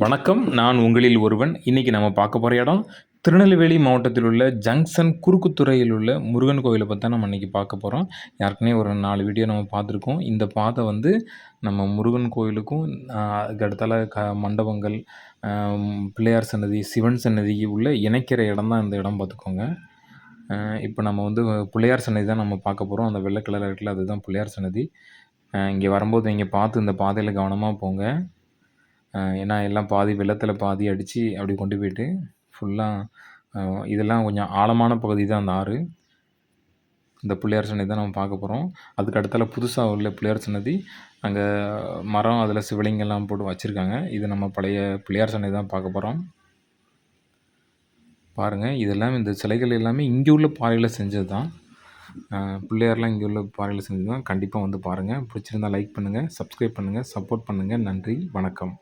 வணக்கம். நான் உங்களில் ஒருவன். இன்னைக்கு நம்ம பார்க்க போற இடம், திருநெல்வேலி மாவட்டத்தில் உள்ள ஜங்ஷன் குறுக்குத்துறையில் உள்ள முருகன் கோவில பத்தி தான் நம்ம இன்னைக்கு பார்க்க போறோம். ஏற்கனவே ஒரு 4 வீடியோ நம்ம பார்த்துருக்கோம். இந்த பாதை வந்து நம்ம முருகன் கோவிலுக்கும், அதுக்கு அடுத்தால மண்டபங்கள், பிள்ளையார் சன்னதி, சிவன் சன்னதி உள்ள இணைக்கிற இடம் தான் இந்த இடம் பார்த்துக்கோங்க. இப்போ நம்ம வந்து பிள்ளையார் சன்னதி தான் நம்ம பார்க்க போறோம். அந்த வெள்ளை கலர்ல இருக்குல்ல, அதுதான் பிள்ளையார் சன்னதி. இங்கே வரும்போது நீங்க பார்த்து இந்த பாதையில கவனமா போங்க. ஏன்னா எல்லாம் பாதி வெள்ளத்துல பாதி அடிச்சு அப்படி கொண்டு போயிட்டு ஃபுல்லா இதெல்லாம் கொஞ்சம் ஆழமான பகுதி தான் அந்த ஆறு. இந்த பிள்ளையார் சன்னதி தான் நம்ம பார்க்க போறோம். அதுக்கு அடுத்தால புதுசா உள்ள பிள்ளையார் சன்னதி. அங்க மரம், அதில சிவலிங்கம்லாம் போட்டு வச்சிருக்காங்க. இது நம்ம பழைய பிள்ளையார் சன்னதி தான் பார்க்க போறோம். பாருங்க, இதெல்லாம் இந்த சிலைகள் எல்லாமே இங்க உள்ள பாறையில செஞ்சது தான். பிள்ளையார்லாம் இங்க உள்ள பாறையில செஞ்சது தான். கண்டிப்பா வந்து பாருங்க. பிடிச்சிருந்தா லைக் பண்ணுங்க, சப்ஸ்கிரைப் பண்ணுங்க, சப்போர்ட் பண்ணுங்க. நன்றி, வணக்கம்.